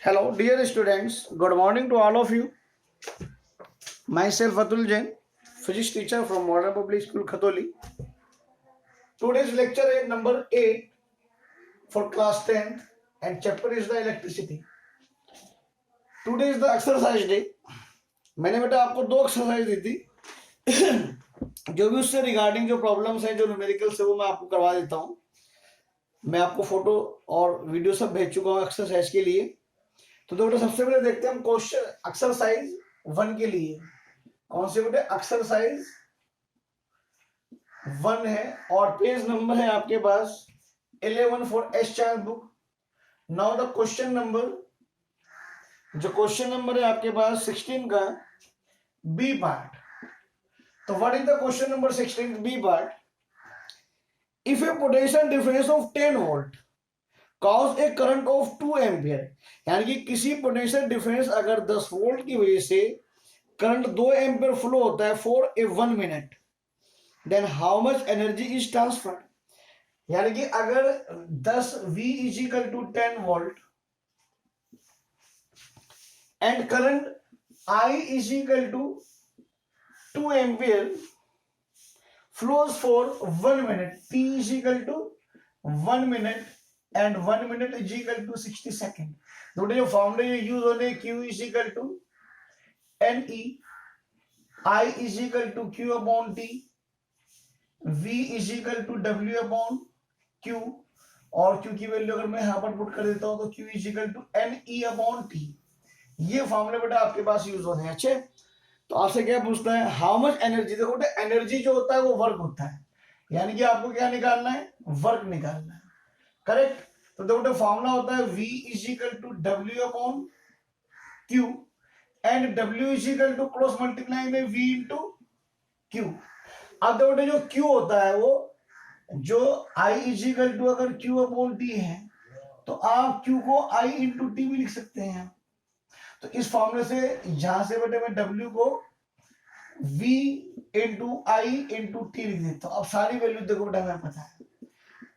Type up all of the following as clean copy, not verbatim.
Hello, dear students. Good morning to all of you. Myself Atul Jain, physics teacher from Modern Public School, Khatoli. Today's lecture is number 8 for class 10th and chapter is the electricity. Today is the exercise day. मैंने बेटा आपको 2 exercise दी थी जो भी उससे regarding जो problems हैं जो न्यूमेरिकल्स है वो मैं आपको करवा देता हूँ. मैं आपको फोटो और वीडियो सब भेज चुका हूँ एक्सरसाइज के लिए. तो बेटा सबसे पहले देखते हैं हम क्वेश्चन एक्सरसाइज 1 के लिए. कौन से बेटे? एक्सरसाइज 1 है और पेज नंबर है आपके पास 11 for S child book. Now the question number, जो क्वेश्चन नंबर है आपके पास 16 का बी पार्ट. तो what is the question number 16 B part? If a potential difference of 10 volt cause a current of 2 ampere, यानी कि किसी पोटेंशियल डिफरेंस अगर 10 वोल्ट की वजह से करंट 2 एम्पियर फ्लो होता है for a 1 minute, then how much energy is transferred. यानी कि अगर 10 V is equal to 10 volt and current I is equal to 2 ampere flows for 1 minute, T is equal to 1 minute and 1 minute is equal to 60 second. दोनों जो फॉर्मूले use होने Q is equal to NE, I is equal to Q upon T, V is equal to W upon Q, और Q की value अगर मैं यहां पर पुट कर देता हूं तो Q is equal to NE upon T. ये फॉर्मूले बेटा आपके पास यूज होने हैं. अच्छे, तो आपसे क्या पूछता है? How much energy. देखो बेटा एनर्जी जो होता है वो वर्क होता है, यानी कि आपको क्या निकालना है? वर्क निकालना है. करेक्ट. तो देखो बेटा फॉर्मूला होता है V is equal to W upon Q and W is equal to cross multiply में V इंटू Q. अब देखो बेटा जो Q होता है वो जो I इज इक्वल टू अगर Q अपॉन T है तो आप Q को I इंटू T भी लिख सकते हैं. तो इस फॉर्मूले से यहां से बेटे मैं W को V into I into T लिख देता हूं. अब सारी वैल्यू देखो बेटा हमें पता है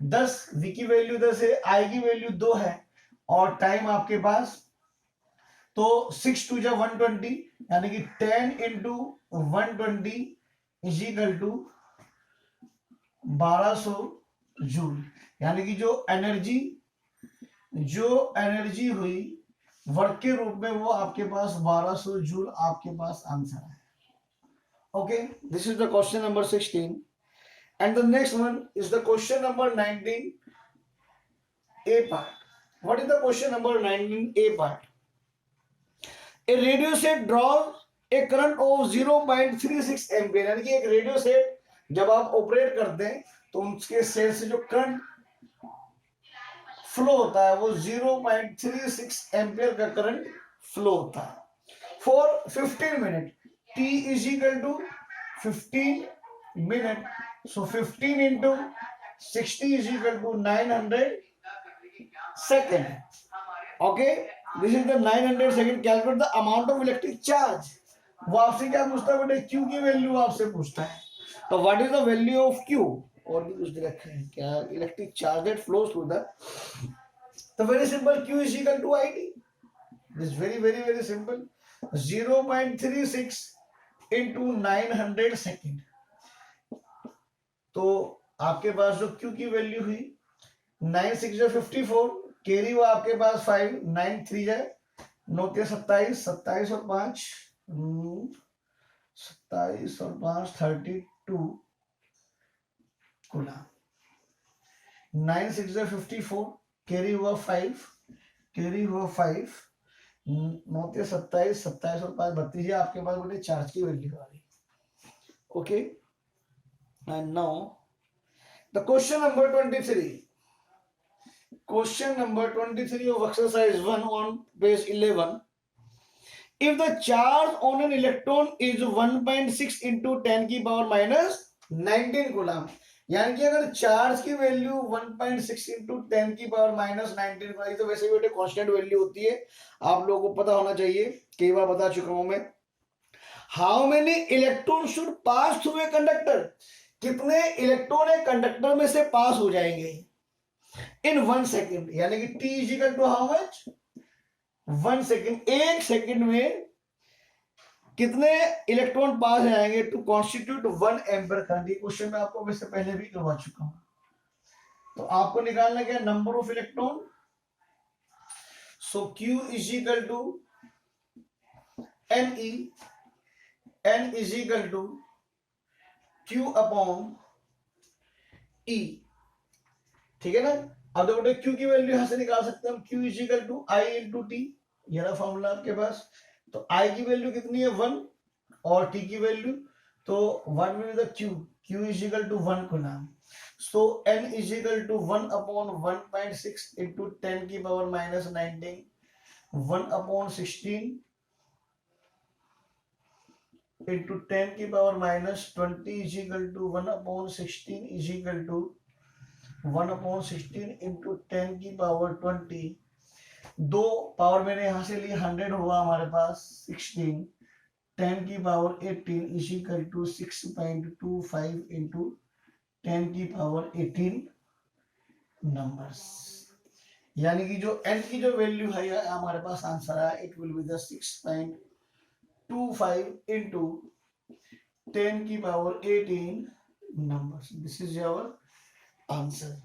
10, V की वैल्यू 10 है, I की वैल्यू 2 है और टाइम आपके पास तो 6 टू 120, यानी कि 10 into 120 is equal to 1200 joule. यानी कि जो एनर्जी हुई वर्क के रूप में वो आपके पास 1200 जूल आपके पास आंसर है. Okay, this is the question number 16 and the next one is the question number 19 A part. What is the question number 19 A part? A radio set draws a current of 0.36 ampere. यानी कि एक radio set जब आप operate करते हैं तो उसके set से जो करंट फ्लो होता है वो 0.36 एम्पियर का करंट फ्लो होता है for 15 minute. T is equal to 15 minute. So 15 into 60 is equal to 900 second. Okay, this is the 900 second. Calculate the amount of electric charge. वो आपसे क्या पूछता है बेटे? Q की वैल्यू आपसे पूछता है. तो what is the value of Q? और भी कुछ दे रखा है क्या? Electric charge that flows through the. तो very simple, Q is equal to IT. This is very simple. 0.36 into 900 second. तो आपके पास जो Q की वैल्यू हुई 9 6 54, कैरी हुआ आपके पास 5, 9 3 9 27, 27 और 5 27 और 5 32 कूलम. 9 6 54, कैरी हुआ 5, 9 27, 27 और 5 32 आपके पास बेटे चार्ज की वैल्यू आ गई. Okay, and now the question number 23. Question number 23 of exercise 1 on page 11. If the charge on an electron is 1.6 into 10 की पावर माइनस 19 कूलम, यानी कि अगर चार्ज की वैल्यू 1.6 into 10 की पावर माइनस 19 कूलम, तो वैसे बेटे कांस्टेंट वैल्यू होती है, आप लोगों को पता होना चाहिए, कई बार बता चुका हूं मैं. How many electron should pass through a conductor. कितने इलेक्ट्रॉन एक कंडक्टर में से पास हो जाएंगे इन 1 सेकेंड. यानी कि T is equal to how much? 1 second, 1 second में कितने इलेक्ट्रॉन पास जाएंगे टू कॉन्स्टिट्यूट 1 एम्पर करंट। ये क्वेश्चन मैं आपको वैसे पहले भी करवा चुका हूं। तो आपको निकालना क्या, number of electron. So Q is equal to NE, N is equal to Q upon E, ठीक है ना। अब देखो Q की वैल्यू यहां से निकाल सकते हैं हम, Q is equal to I into T, ये रहा फॉर्मूला आपके पास। तो I की वैल्यू कितनी है 1 और T की वैल्यू, तो 1 में the Q is equal to 1 coulomb. So N is equal to 1 upon 1.6 into 10 की पावर माइनस 19, 1 अपॉन 16 इंटू 10 की power minus 20 is equal to 1 upon 16 is equal to 1 upon 16 into 10 की power 20। दो power मैंने यहां से ली, 100 हुआ हमारे पास 16, 10 की power 18 is equal to 6.25 into 10 की पावर 18 नंबर्स। यानी कि जो n की जो वैल्यू है हमारे पास आंसर है, it will be the 6.25 into 10 की power 18 numbers. This is your answer.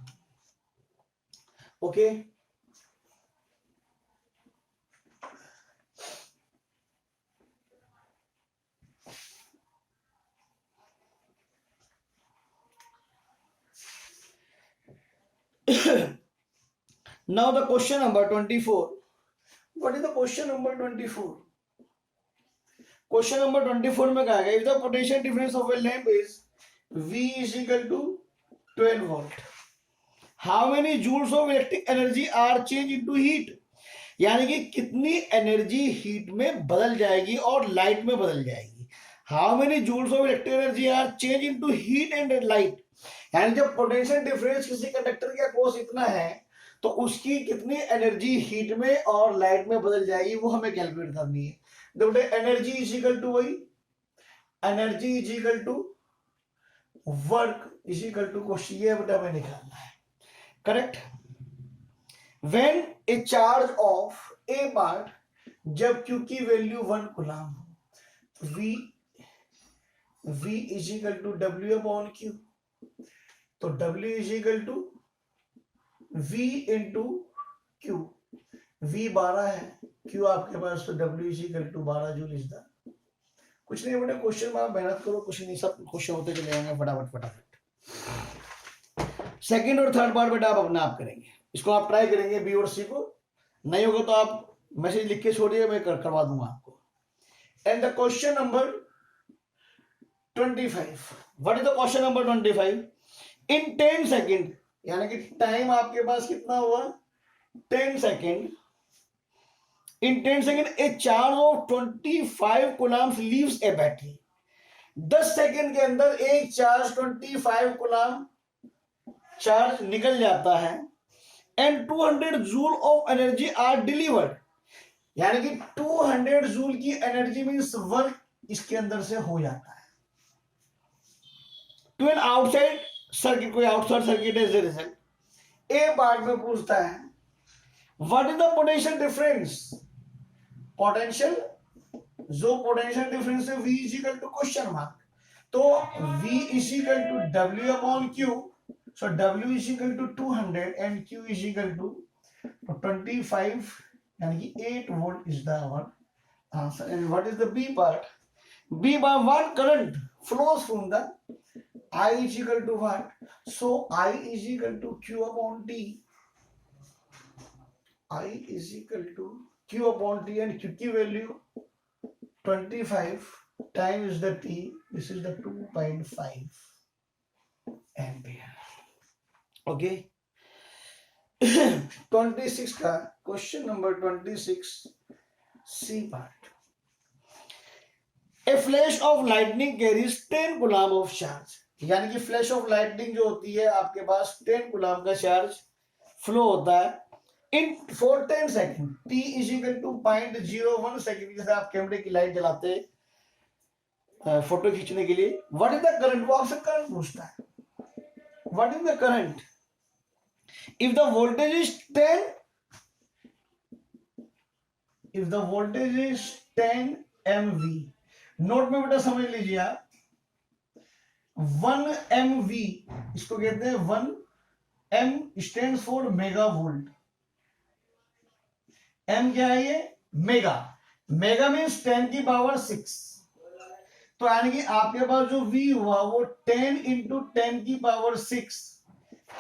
Okay, now the question number 24. What is the question number 24? Question number 24 में कहा गया, if the potential difference of a lamp is V is equal to 12 volt, how many joules of electric energy are changed into heat? यानी कि कितनी energy heat में बदल जाएगी और लाइट में बदल जाएगी। How many joules of electric energy are change into heat and light, यानी जब पोटेंशियल डिफरेंस किसी कंडक्टर का अक्रॉस इतना है तो उसकी कितनी एनर्जी हीट में और लाइट में बदल जाएगी, वो हमें कैलकुलेट करनी है। देखो एनर्जी इज इक्वल टू वही, energy is equal to work is equal to question, ये बेटा हमें निकालना है। Correct. When a charge of a part, जब Q की वैल्यू 1 कूलम हो, V is equal to W upon Q, तो W is equal to V into Q, V 12 है, Q आपके पास, तो W is equal to 12 joule is the. कुछ नहीं बेटा, क्वेश्चन में आप मेहनत करो, कुछ नहीं, सब क्वेश्चन होते चले जाएंगे फटाफट फटाफट। सेकंड और थर्ड पार्ट बेटा आप अपना आप करेंगे, इसको आप ट्राई करेंगे बी और सी को, नहीं होगा तो आप मैसेज लिख के छोड़िए, मैं करवा दूंगा आपको। And the question number 25, what is the question number 25? In 10 second, यानी कि टाइम आपके पास कितना हुआ 10 second, in 10 second A charge of 25 Coulomb's leaves A battery. 10 second के अंदर एक चार्ज 25 कूलम चार्ज निकल जाता है, and 200 joule of energy are delivered, यानी कि 200 जूल की एनर्जी मींस वर्क इसके अंदर से हो जाता है टू एन आउटसाइड सर्किट, कोई outside circuit as a result. A part में पूछता है what is the potential difference, potential, जो पोटेंशियल डिफरेंस है V is equal to question mark, तो V is equal to W upon Q, so W is equal to 200 and Q is equal to 25, यानी कि 8 volt is the our answer. And what is the B part? B by what current flows from the I is equal to what? So I is equal to Q upon T. I is equal to Q upon T, and Q की value 25 times the T. This is the 2.5 ampere. Okay. 26 का question number 26 C part, a flash of lightning carries 10 coulomb of charge, यानी कि flash of lightning जो होती है आपके पास 10 coulomb का चार्ज फ्लो होता है in for 10 second, T is equal to 0.01 second, जैसे आप कैमरे की लाइट जलाते फोटो खींचने के लिए। व्हाट इज द करंट, वो आपसे करंट पूछता है, what is the current if the voltage is 10, if the voltage is 10 MV, note में बेटा समझ लीजिए आप, 1 MV इसको कहते हैं 1 M stand for mega volt. M क्या है ये? मेगा। मेगा मीन्स 10 की पावर 6। तो यानी कि आपके पास जो V हुआ वो 10 इंटू 10 की पावर 6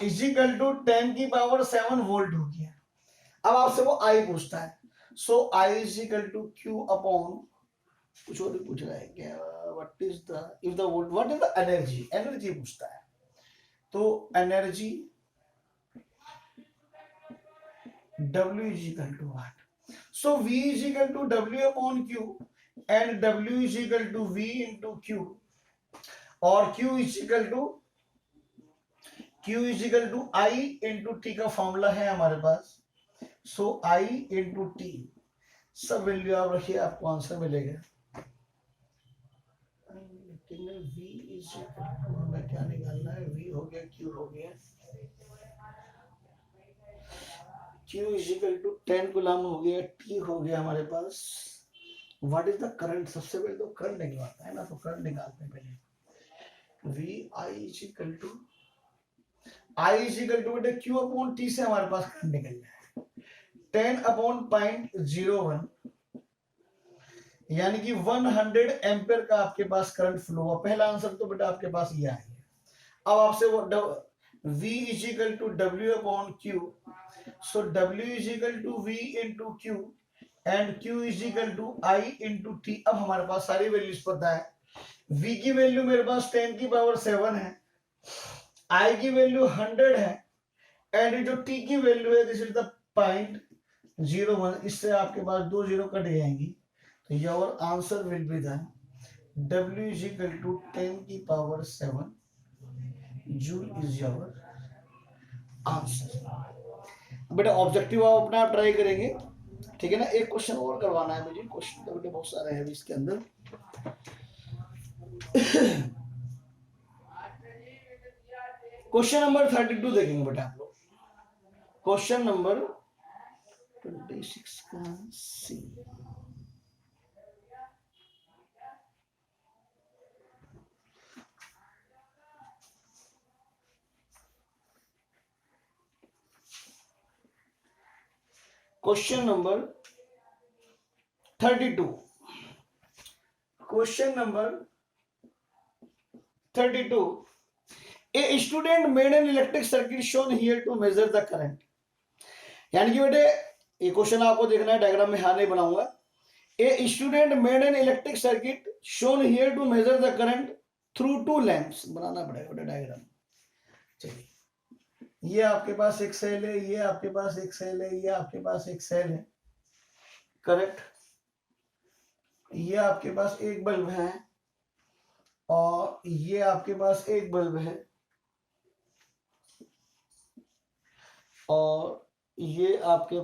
इजिकल टू 10 की पावर 7 वोल्ट हो गया। अब आपसे वो I पूछता है, so I is equal to Q upon, कुछ और भी पूछ रहा है क्या, what is the if the what is the energy, energy पूछता है। तो energy W is equal to what? So V is equal to W upon Q and W is equal to V into Q और Q is equal to I into T का formula है हमारे पास। So I into T सब value आप रखिए, आपको answer मिलेगा। लेकिन V is equal to हमें क्या निकालना है, V हो गया, Q हो गया, Q is equal to 10 coulomb हो गया, T हो गया हमारे पास। व्हाट इज द करंट, सबसे पहले तो करंट निकलवाता है ना, तो करंट निकालते हैं पहले। V I is equal to बेटे Q अपॉन T से हमारे पास करंट निकल जाए 10 अपॉन 0.01 यानी कि 100 एम्पियर का आपके पास करंट फ्लो हुआ। पहला आंसर तो बेटा आपके पास ये आ गया। अब आपसे वो V is equal to W upon Q, so W is equal to V into Q and Q is equal to I into T। अब हमारे पास सारी वैल्यूज पता है। V की वैल्यू मेरे पास 10 की पावर 7 है, I की वैल्यू 100 है एंड जो T की वैल्यू है दिस इज द 0.01। इससे आपके पास 2 0 कट जाएंगी, तो your answer will be the W is equal to 10 की power 7 joule is your answer. बेटा ऑब्जेक्टिव आप अपने आप ट्राई करेंगे, ठीक है ना। एक क्वेश्चन और करवाना है मुझे, क्वेश्चन तो बेटे बहुत सारे हैं इसके अंदर। क्वेश्चन नंबर 32 देखेंगे बेटा आप लोग। क्वेश्चन नंबर 26 का C. Question number 32, question number 32, a student made an electric circuit shown here to measure the current. यानी कि बेटे ये क्वेश्चन आपको देखना है, डायग्राम में हाँ नहीं बनाऊंगा। A student made an electric circuit shown here to measure the current through 2 lamps. बनाना पड़ेगा बेटा डायग्राम। चलिए, ये आपके पास एक सेल है, ये आपके पास एक सेल है, ये आपके पास एक सेल है, करेक्ट। ये आपके पास एक बल्ब है और ये आपके पास एक बल्ब है और ये आपके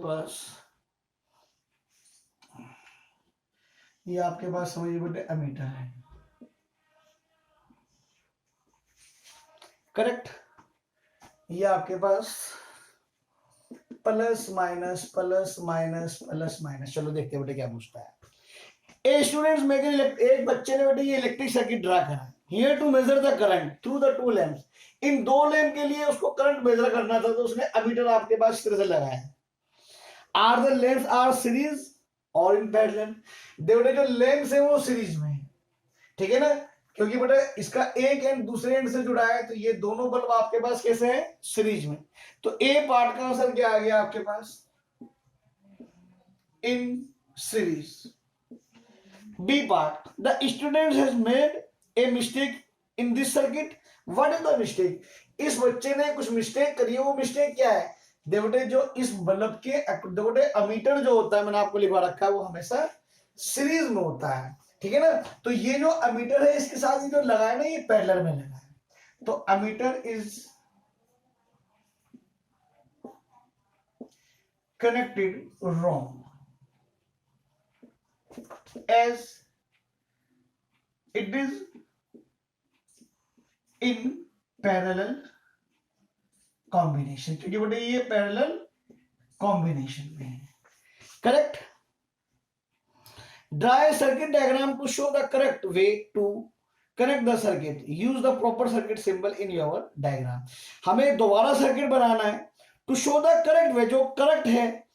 पास समझिए बेटे एमीटर है, करेक्ट। ये आपके पास plus minus plus minus plus minus. चलो देखते हैं बेटे क्या पूछता है। ए स्टूडेंट्स मेक एक बच्चे ने बेटे ये इलेक्ट्रिक सर्किट ड्रा करा here to measure the current through the 2 lamps. इन 2 लैंप के लिए उसको करंट मेजर करना था, तो उसने एमीटर आपके पास इस तरह से लगाया है। Are the lamps are series और इन पैरेलल। बेटे जो लैंप्स है वो सीरीज में है, ठीक है ना, क्योंकि बेटा इसका एक एंड दूसरे एंड से जुड़ा है, तो ये दोनों बल्ब आपके पास कैसे हैं, सीरीज में। तो ए पार्ट का आंसर क्या आ गया आपके पास, in series. B part, the student has made a mistake in this circuit. What is the mistake, इस बच्चे ने कुछ मिस्टेक करी है। वो मिस्टेक क्या है, देखो जो इस बल्ब के देखो अमीटर जो होता है, मैंने आपको लिखवा रखा है, वो हमेशा सीरीज में होता है, ठीक है ना। तो ये जो अमीटर है इसके साथ ये जो लगा है ना, ये पैरेलल में लगा है, तो ammeter is connected wrong as it is in parallel combination, क्योंकि बेटे ये पैरेलल कॉम्बिनेशन में है, correct. Draw a circuit diagram to show the correct way to connect the circuit, use the proper circuit symbol in your diagram. हमें दोबारा circuit बनाना है to show the correct way, जो करेक्ट है,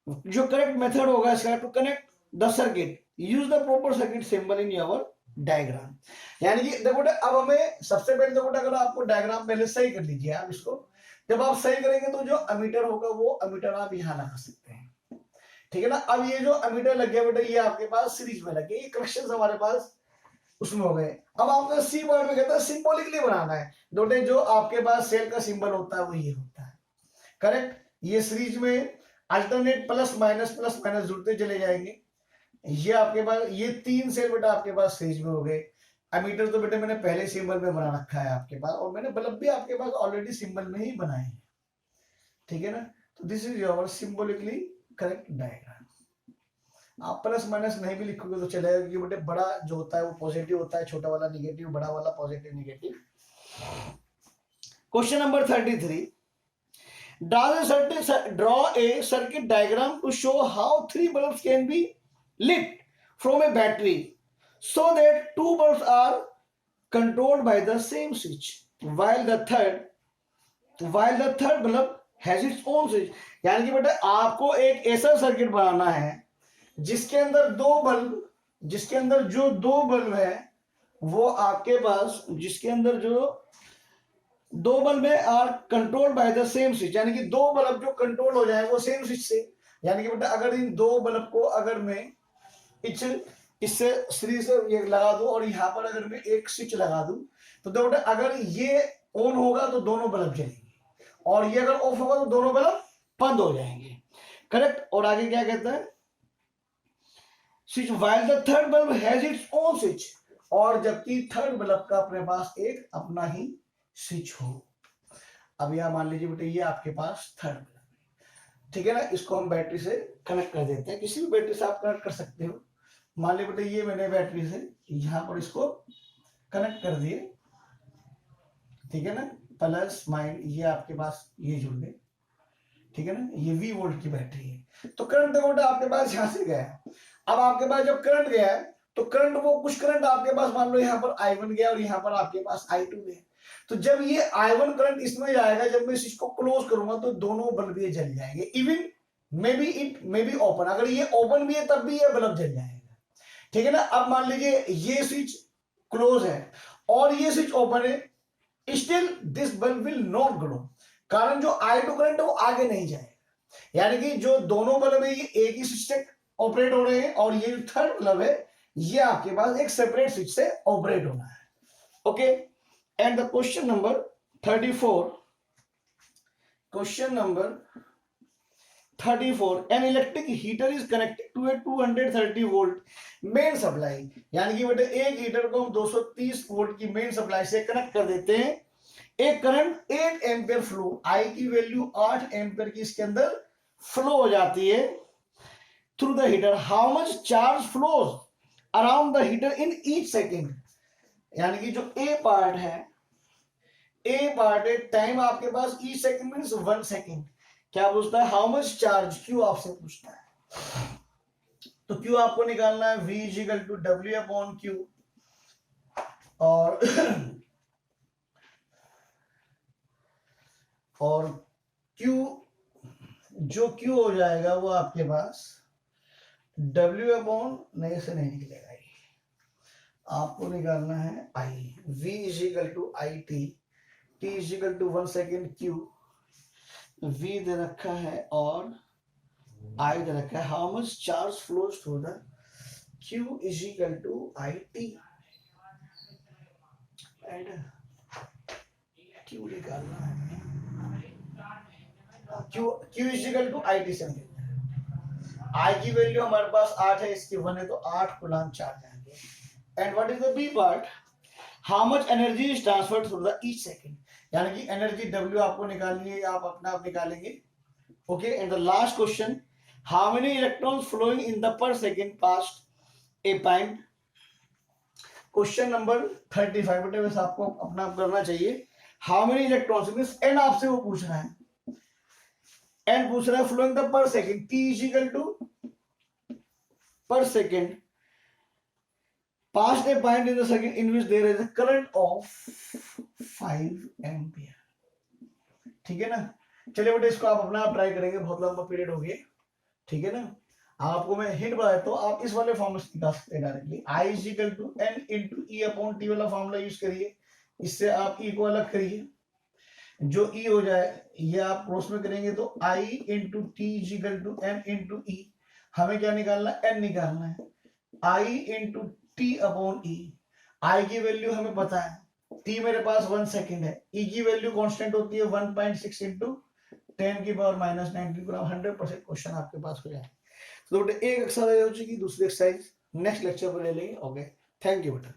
जो correct method होगा इसका to connect the circuit, use the proper circuit symbol in your diagram. यानी कि देखो अब हमें सबसे पहले देखो, अगर आपको डायग्राम पहले सही कर लीजिए आप इसको, जब आप सही करेंगे तो जो अमीटर होगा वो अमीटर आप यहाँ लगा सकते हैं, ठीक है ना। अब ये जो अमीटर लग गया बेटा, ये आपके पास सीरीज में लगे, ये कनेक्शन हमारे पास उसमें हो गए। अब आपको सी वर्ड में कहता है सिंबॉलिकली बनाना है, दोटे जो आपके पास सेल का सिंबल होता है वो ये होता है, करेक्ट। ये सीरीज में अल्टरनेट प्लस माइनस जुड़ते चले जाएंगे। ये आपके पास ये 3 सेल बेटा आपके पास सीरीज में हो गए। अमीटर तो बेटा मैंने पहले सिंबल में बना रखा है आपके पास, और मैंने बल्ब भी आपके पास ऑलरेडी सिंबल में ही बनाए हैं, ठीक है ना। तो this is your symbolically correct diagram. आप प्लस माइनस नहीं भी लिखोगे तो चलेगा, क्योंकि बेटे बड़ा जो होता है वो पॉजिटिव होता है, छोटा वाला निगेटिव, बड़ा वाला positive negative. Question number 33, draw a circuit diagram to show how 3 bulbs can be lit from a battery so that 2 bulbs are controlled by the same switch while the third bulb has its own switch। यानी कि बेटा आपको एक ऐसा circuit बनाना है जिसके अंदर जो दो बल्ब है वो आपके पास, जिसके अंदर जो दो बल्ब में are control by the same switch, यानी कि दो बल्ब जो कंट्रोल हो जाए वो सेम स्विच से। यानी कि बेटा अगर इन दो बल्ब को अगर मैं इससे सीरीज से ये लगा दूं और यहाँ पर अगर मैं एक स्विच लगा दूं, तो देखो बेटा अगर ये ऑन होगा तो दोनों बल्ब जलेंगे, और ये अगर ऑफ होगा तो दोनों बल्ब बंद हो जाएंगे, करेक्ट। और आगे क्या कहता है, switch while the third bulb has its own switch, और जबकि थर्ड बल्ब का अपने पास एक अपना ही स्विच हो। अब यहां मान लीजिए बेटे ये आपके पास थर्ड बल्ब, ठीक है ना, इसको हम बैटरी से कनेक्ट कर देते हैं, किसी भी बैटरी से आप कनेक्ट कर सकते हो। मान लीजिए बेटे ये मैंने बैटरी से यहां पर इसको कनेक्ट कर दिए, ठीक है ना, प्लस माइनस ये आपके पास ये जुड़ गए, ठीक है ना, ये V वोल्ट की बैटरी है। तो करंट देखो बेटा आपके पास यहां से गया, अब आपके पास जब करंट गया है तो करंट वो कुछ करंट आपके पास मान लो यहाँ पर I1 गया और यहाँ पर आपके पास I2 गया, तो जब ये I1 करंट इसमें जाएगा, जब मैं इस को क्लोज करूंगा तो दोनों बल्ब ये जल जाएंगे, even it may be open, अगर ये ओपन भी है तब भी ये बल्ब जल जाएगा, ठीक है ना। अब मान लीजिए ये स्विच क्लोज है और ये स्विच ओपन है, still this bulb will not glow, कारण जो I2 करंट है वो आगे नहीं जाएगा। यानी कि जो दोनों बल्ब है ये एक ही स्विच से ऑपरेट हो रहे हैं, और ये जो थर्ड बल्ब है ये आपके पास एक सेपरेट स्विच से ऑपरेट होना है, okay. And the question number 34, an electric heater is connected to a 230 volt main supply, यानी कि बेटे एक हीटर को हम 230 वोल्ट की मेन सप्लाई से कनेक्ट कर देते हैं। एक करंट 8 एम्पियर फ्लो, आई की वैल्यू 8 एम्पियर की इसके अंदर फ्लो हो जाती है through the heater. How much charge flows around the heater in each second, यानी कि जो ए पार्ट है टाइम आपके पास ईच सेकेंड मीन्स 1 सेकेंड। क्या पूछता है, हाउ मच चार्ज, क्यू आपसे पूछता है, तो क्यू आपको निकालना है V equal to W upon Q, और क्यू जो क्यू हो जाएगा वो आपके पास W अपॉन, नहीं से नहीं निकलेगा, आपको निकालना है I, V equal to IT, T equal to 1 second, Q V दे रखा है और I दे रखा है। How much charge flows through the Q equal to IT, and Q निकालना है, Q इक्वल टू IT से I की वैल्यू हमारे पास 8 है, इसकी 1 है, तो 8 कूलम चार्ज आएंगे। And what is the B part, how much energy is transferred through the each second, यानी कि एनर्जी W आपको निकालनी है, आप अपना आप निकालेंगे, okay. And the last question, how many electrons flowing in the per second past a pipe. Question number 35 बेटे वैसे आपको अपना आप करना चाहिए। How many electrons means N आपसे वो पूछ रहा है, एन पूछ रहा है flowing the per second, T equal to per second pass a point in the circuit in which there is a current of 5 ampere. ठीक है ना। चलिए बेटा इसको आप अपना आप ट्राई करेंगे, बहुत लंबा पीरियड हो गया। ठीक है ना। आपको मैं हिंट बताया तो आप इस वाले फॉर्मूले से निकाल सकते हैं directly, I is equal to N into E upon T वाला फॉर्मूला यूज करिए। इससे आप ई को अलग करिए, जो ई हो जाए ये आप क्रॉस में करेंगे तो I into T is equal to N into E. हमें क्या निकालना है, एन निकालना है। I into T upon E, I की वैल्यू हमें पता है, टी मेरे पास 1 सेकेंड है, ई की वैल्यू कांस्टेंट होती है 1.6 इंटू 10 की पावर माइनस 19। 100% क्वेश्चन आपके पास हो जाए। तो बेटा एक एक्सरसाइज हो चुकी, दूसरी एक्सरसाइज नेक्स्ट लेक्चर पर ले लेंगे। ओके, थैंक यू बेटा।